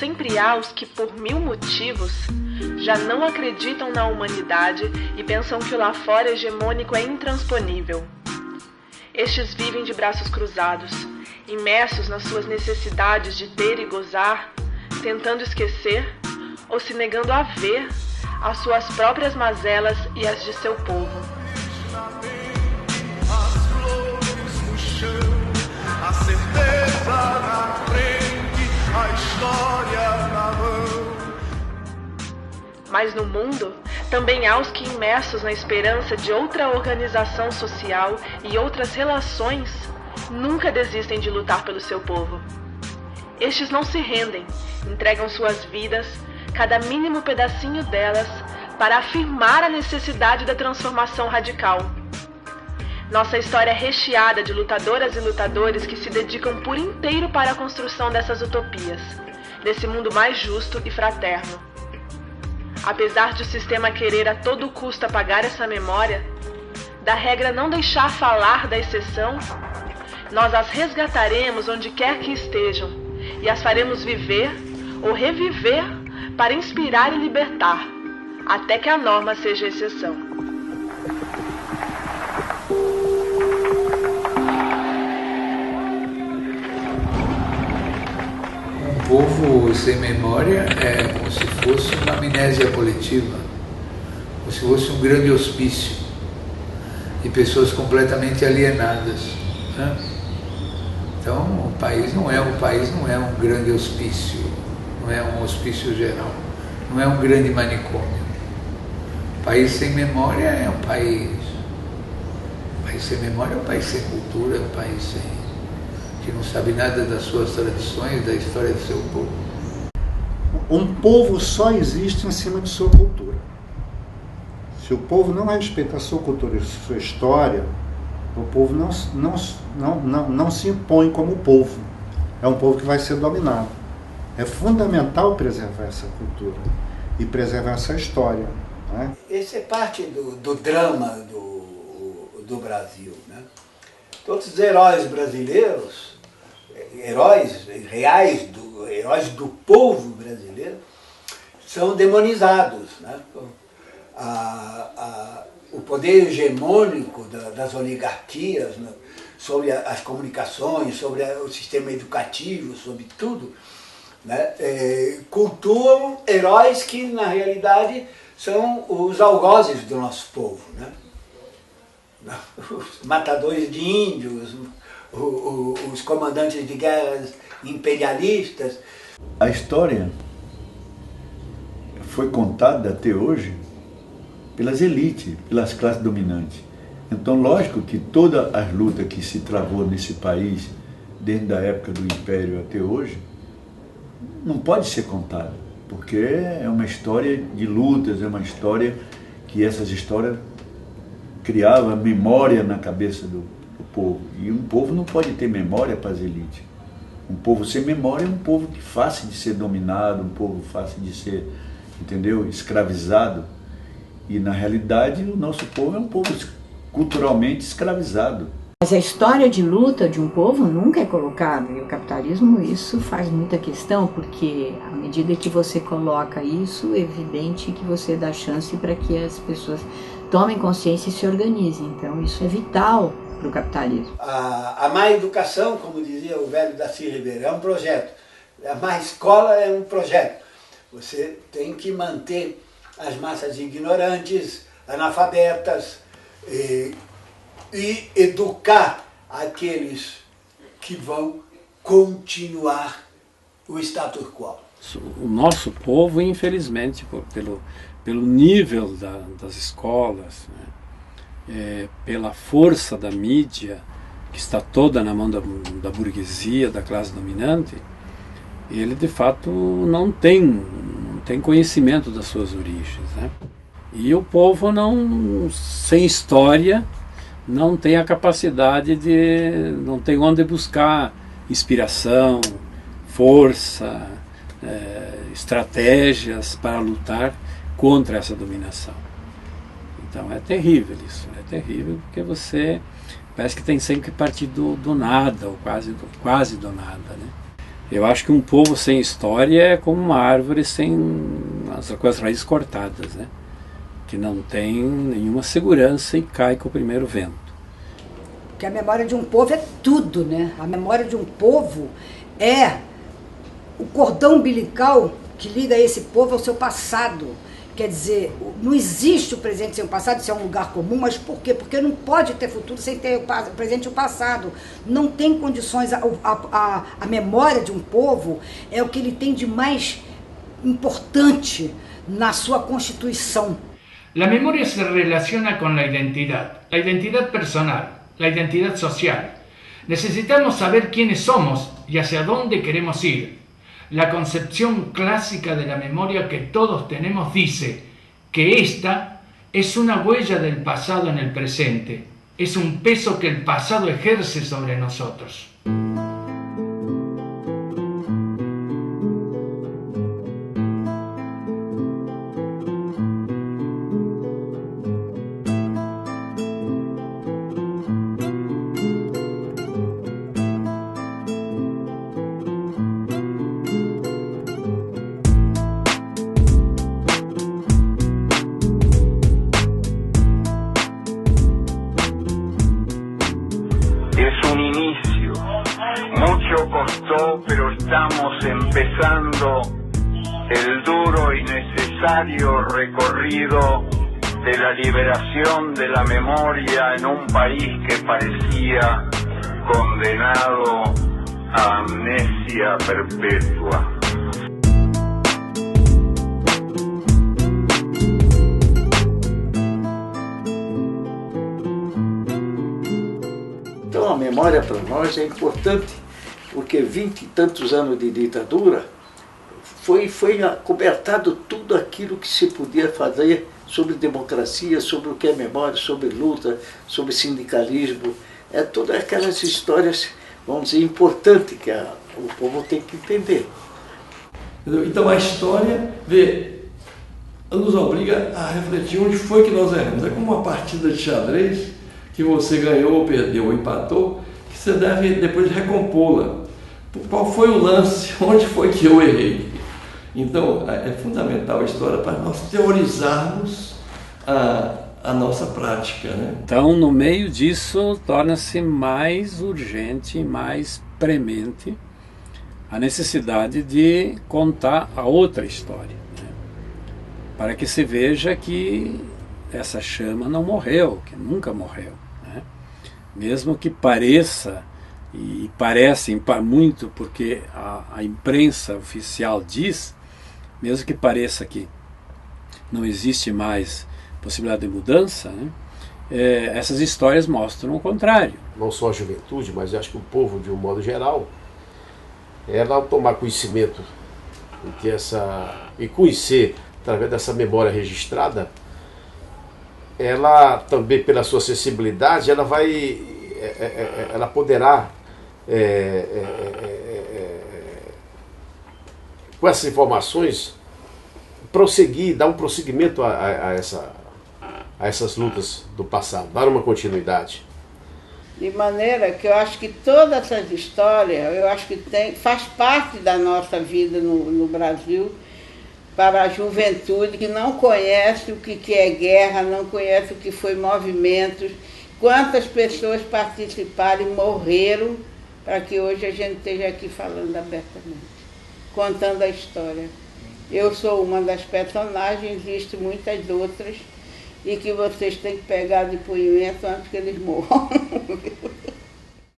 sempre há os que, por mil motivos, já não acreditam na humanidade e pensam que o lá fora hegemônico é intransponível. Estes vivem de braços cruzados, imersos nas suas necessidades de ter e gozar, tentando esquecer ou se negando a ver as suas próprias mazelas e as de seu povo. A certeza na frente, a história na mão. Mas no mundo, também há os que, imersos na esperança de outra organização social e outras relações, nunca desistem de lutar pelo seu povo. Estes não se rendem, entregam suas vidas, cada mínimo pedacinho delas, para afirmar a necessidade da transformação radical. Nossa história é recheada de lutadoras e lutadores que se dedicam por inteiro para a construção dessas utopias, desse mundo mais justo e fraterno. Apesar de o sistema querer a todo custo apagar essa memória, da regra não deixar falar da exceção, nós as resgataremos onde quer que estejam e as faremos viver ou reviver para inspirar e libertar, até que a norma seja a exceção. Um povo sem memória é como se fosse uma amnésia coletiva, como se fosse um grande hospício de pessoas completamente alienadas, né? Então o país não é um grande hospício, não é um hospício geral, não é um grande manicômio. O país sem memória é um país. O país sem memória é um país sem cultura, é um país que não sabe nada das suas tradições, da história do seu povo. Um povo só existe em cima de sua cultura. Se o povo não respeita a sua cultura e a sua história, o povo não se impõe como povo. É um povo que vai ser dominado. É fundamental preservar essa cultura e preservar essa história, né? Esse é parte do drama do Brasil, né? Todos os heróis brasileiros, heróis reais, heróis do povo brasileiro, são demonizados, né? O poder hegemônico das oligarquias, né, sobre as comunicações, sobre o sistema educativo, sobre tudo, né, cultuam heróis que, na realidade, são os algozes do nosso povo, né? Os matadores de índios, os comandantes de guerras imperialistas. A história foi contada até hoje pelas elites, pelas classes dominantes. Então, lógico que todas as lutas que se travou nesse país, desde a época do Império até hoje, não pode ser contada, porque é uma história de lutas, é uma história que essas histórias criavam memória na cabeça do povo. E um povo não pode ter memória para as elites. Um povo sem memória é um povo que fácil de ser dominado, um povo fácil de ser, entendeu, escravizado. E, na realidade, o nosso povo é um povo culturalmente escravizado. Mas a história de luta de um povo nunca é colocada, e o capitalismo isso faz muita questão, porque à medida que você coloca isso, é evidente que você dá chance para que as pessoas tomem consciência e se organizem. Então isso é vital para o capitalismo. A má educação, como dizia o velho Darcy Ribeiro, é um projeto. A má escola é um projeto. Você tem que manter as massas ignorantes, analfabetas, e educar aqueles que vão continuar o status quo. O nosso povo, infelizmente, pelo nível das escolas, né, pela força da mídia, que está toda na mão da burguesia, da classe dominante, ele de fato não tem conhecimento das suas origens, né? E o povo sem história, não tem a capacidade não tem onde buscar inspiração, força, estratégias para lutar contra essa dominação. Então é terrível isso, é terrível, porque você parece que tem sempre que partir do nada, ou quase do nada, né? Eu acho que um povo sem história é como uma árvore com as raízes cortadas, né? Que não tem nenhuma segurança e cai com o primeiro vento. Porque a memória de um povo é tudo, né? A memória de um povo é o cordão umbilical que liga esse povo ao seu passado. Quer dizer, não existe o presente sem o passado, isso é um lugar comum, mas por quê? Porque não pode ter futuro sem ter o presente e o passado. Não tem condições, a memória de um povo é o que ele tem de mais importante na sua constituição. La memoria se relaciona con la identidad personal, la identidad social. Necesitamos saber quiénes somos y hacia dónde queremos ir. La concepción clásica de la memoria que todos tenemos dice que esta es una huella del pasado en el presente, es un peso que el pasado ejerce sobre nosotros. Pero estamos empezando el duro y necesario recorrido de la liberación de la memoria en un país que parecía condenado a amnesia perpetua. Então a memória para nós é importante, porque 20 e tantos anos de ditadura foi acobertado tudo aquilo que se podia fazer sobre democracia, sobre o que é memória, sobre luta, sobre sindicalismo. É todas aquelas histórias, vamos dizer, importantes que o povo tem que entender. Então a história nos obriga a refletir onde foi que nós erramos. É como uma partida de xadrez que você ganhou ou perdeu ou empatou, que você deve depois recompô-la. Qual foi o lance? Onde foi que eu errei? Então, é fundamental a história para nós teorizarmos a nossa prática, né? Então, no meio disso, torna-se mais urgente, mais premente a necessidade de contar a outra história, né? Para que se veja que essa chama não morreu, que nunca morreu, né? Mesmo que pareça, e parecem muito porque a imprensa oficial diz, mesmo que pareça que não existe mais possibilidade de mudança, né? Essas histórias mostram o contrário. Não só a juventude, mas eu acho que o povo, de um modo geral, ela ao tomar conhecimento e conhecer através dessa memória registrada, ela também, pela sua sensibilidade, ela poderá com essas informações dar um prosseguimento a essas lutas do passado, dar uma continuidade. De maneira que eu acho que todas essas histórias, eu acho que faz parte da nossa vida no Brasil, para a juventude que não conhece o que é guerra, não conhece o que foi movimentos, quantas pessoas participaram e morreram para que hoje a gente esteja aqui falando abertamente, contando a história. Eu sou uma das personagens, existem muitas outras, e que vocês têm que pegar depoimento antes que eles morram.